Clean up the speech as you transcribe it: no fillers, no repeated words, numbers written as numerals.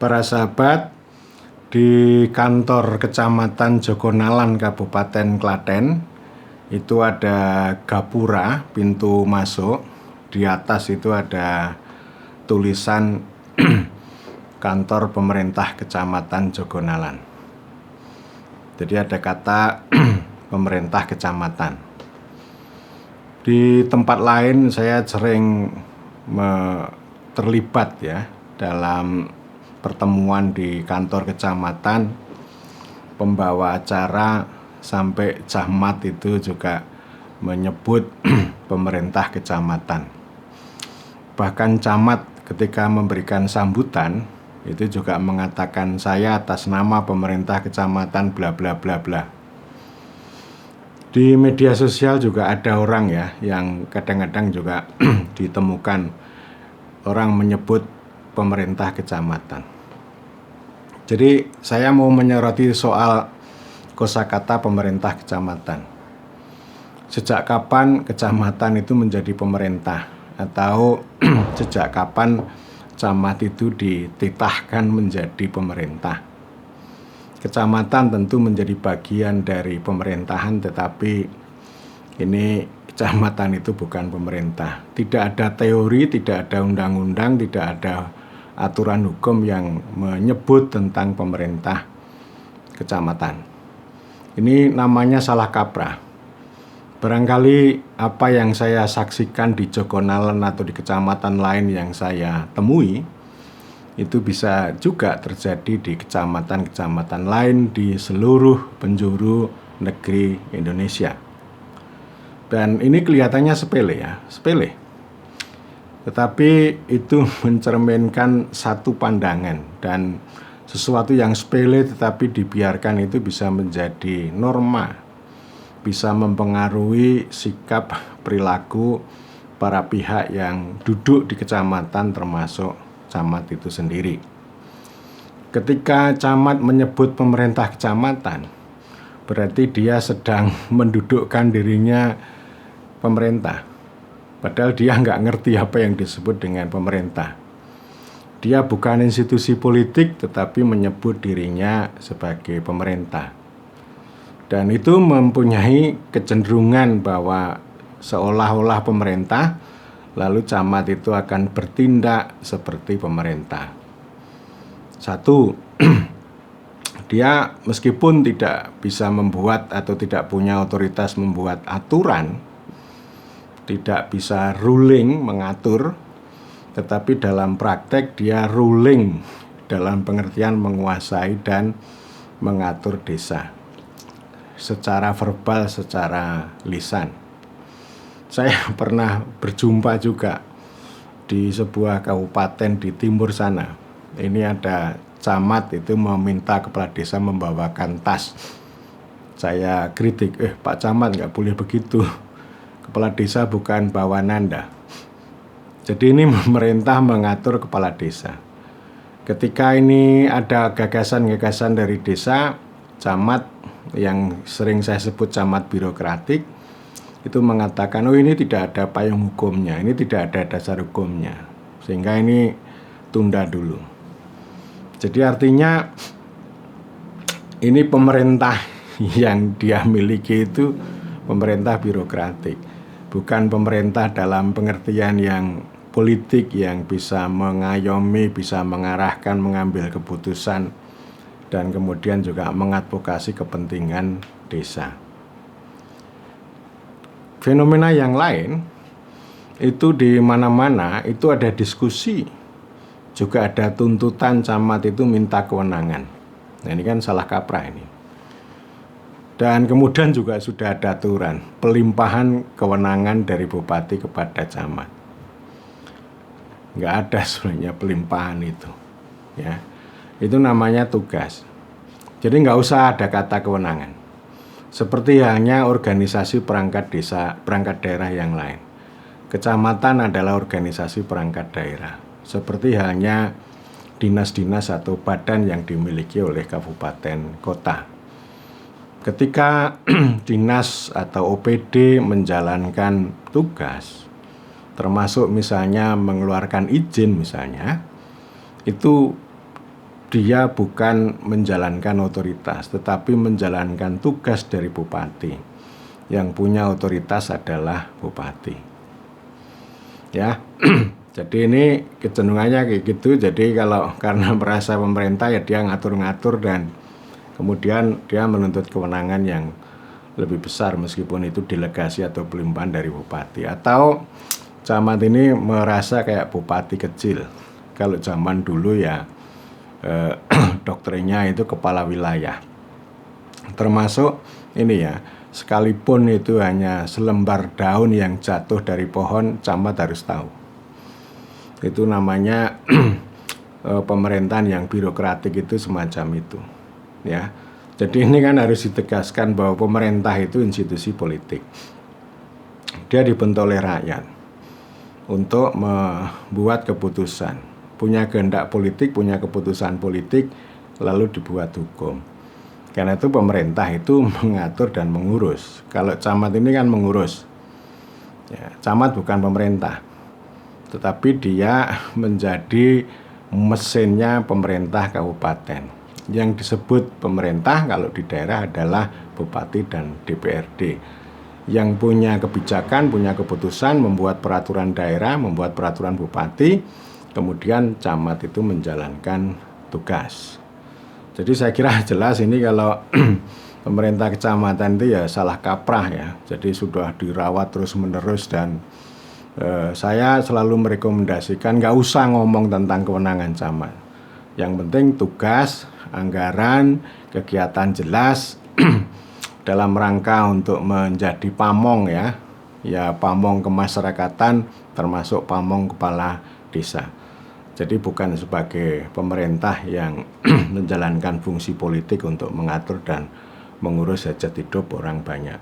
para sahabat, di kantor Kecamatan Jogonalan Kabupaten Klaten itu ada gapura, pintu masuk. Di atas itu ada tulisan kantor pemerintah Kecamatan Jogonalan. Jadi ada kata pemerintah kecamatan. Di tempat lain saya sering terlibat ya dalam pertemuan di kantor kecamatan, pembawa acara sampai camat itu juga menyebut pemerintah kecamatan. Bahkan camat ketika memberikan sambutan itu juga mengatakan saya atas nama pemerintah kecamatan bla bla bla bla. Di media sosial juga ada orang ya yang kadang-kadang juga ditemukan orang menyebut pemerintah kecamatan. Jadi saya mau menyoroti soal kosakata pemerintah kecamatan. Sejak kapan kecamatan itu menjadi pemerintah? Atau sejak kapan camat itu dititahkan menjadi pemerintah? Kecamatan tentu menjadi bagian dari pemerintahan, tetapi ini kecamatan itu bukan pemerintah. Tidak ada teori, tidak ada undang-undang, tidak ada aturan hukum yang menyebut tentang pemerintah kecamatan. Ini namanya salah kaprah. Barangkali apa yang saya saksikan di Jogonalan atau di kecamatan lain yang saya temui itu bisa juga terjadi di kecamatan-kecamatan lain di seluruh penjuru negeri Indonesia. Dan ini kelihatannya sepele ya, sepele. Tetapi itu mencerminkan satu pandangan, dan sesuatu yang sepele tetapi dibiarkan itu bisa menjadi norma, bisa mempengaruhi sikap perilaku para pihak yang duduk di kecamatan termasuk camat itu sendiri. Ketika camat menyebut pemerintah kecamatan, berarti dia sedang mendudukkan dirinya pemerintah. Padahal dia nggak ngerti apa yang disebut dengan pemerintah. Dia bukan institusi politik, tetapi menyebut dirinya sebagai pemerintah. Dan itu mempunyai kecenderungan bahwa seolah-olah pemerintah, lalu camat itu akan bertindak seperti pemerintah. Satu, dia meskipun tidak bisa membuat atau tidak punya otoritas membuat aturan, tidak bisa ruling, mengatur, tetapi dalam praktek dia ruling dalam pengertian menguasai dan mengatur desa secara verbal, secara lisan. Saya pernah berjumpa juga di sebuah kabupaten di timur sana. Ini ada camat itu meminta kepala desa membawakan tas. Saya kritik, Pak Camat nggak boleh begitu. Kepala desa bukan bawananda. Jadi ini pemerintah mengatur kepala desa. Ketika ini ada gagasan-gagasan dari desa, camat yang sering saya sebut camat birokratik, itu mengatakan, ini tidak ada payung hukumnya, ini tidak ada dasar hukumnya, sehingga ini tunda dulu. Jadi artinya ini pemerintah yang dia miliki itu pemerintah birokratik, bukan pemerintah dalam pengertian yang politik yang bisa mengayomi, bisa mengarahkan, mengambil keputusan, dan kemudian juga mengadvokasi kepentingan desa. Fenomena yang lain itu di mana-mana itu ada diskusi, juga ada tuntutan camat itu minta kewenangan. Nah ini kan salah kaprah ini. Dan kemudian juga sudah ada aturan pelimpahan kewenangan dari bupati kepada camat. Nggak ada sebenarnya pelimpahan itu, ya. Itu namanya tugas. Jadi nggak usah ada kata kewenangan. Seperti halnya organisasi perangkat desa, perangkat daerah yang lain. Kecamatan adalah organisasi perangkat daerah. Seperti halnya dinas-dinas atau badan yang dimiliki oleh kabupaten kota. Ketika dinas atau OPD menjalankan tugas, termasuk misalnya mengeluarkan izin misalnya, itu dia bukan menjalankan otoritas, tetapi menjalankan tugas dari bupati. Yang punya otoritas adalah bupati. Ya, jadi ini kecenderungannya kayak gitu. Jadi kalau karena merasa pemerintah ya dia ngatur-ngatur dan kemudian dia menuntut kewenangan yang lebih besar meskipun itu delegasi atau pelimpahan dari bupati. Atau camat ini merasa kayak bupati kecil. Kalau zaman dulu ya doktrinnya itu kepala wilayah. Termasuk ini ya, sekalipun itu hanya selembar daun yang jatuh dari pohon, camat harus tahu. Itu namanya pemerintahan yang birokratik itu semacam itu. Ya. Jadi ini kan harus ditegaskan bahwa pemerintah itu institusi politik. Dia dibentuk oleh rakyat untuk membuat keputusan. Punya kehendak politik, punya keputusan politik, lalu dibuat hukum. Karena itu pemerintah itu mengatur dan mengurus. Kalau camat ini kan mengurus. Ya, camat bukan pemerintah, tetapi dia menjadi mesinnya pemerintah kabupaten. Yang disebut pemerintah kalau di daerah adalah bupati dan DPRD. Yang punya kebijakan, punya keputusan, membuat peraturan daerah, membuat peraturan bupati, kemudian camat itu menjalankan tugas. Jadi saya kira jelas ini kalau pemerintah kecamatan itu ya salah kaprah ya. Jadi sudah dirawat terus-menerus dan saya selalu merekomendasikan nggak usah ngomong tentang kewenangan camat. Yang penting tugas, anggaran, kegiatan jelas dalam rangka untuk menjadi pamong ya. Ya pamong kemasyarakatan termasuk pamong kepala desa. Jadi bukan sebagai pemerintah yang menjalankan fungsi politik untuk mengatur dan mengurus hajat hidup orang banyak.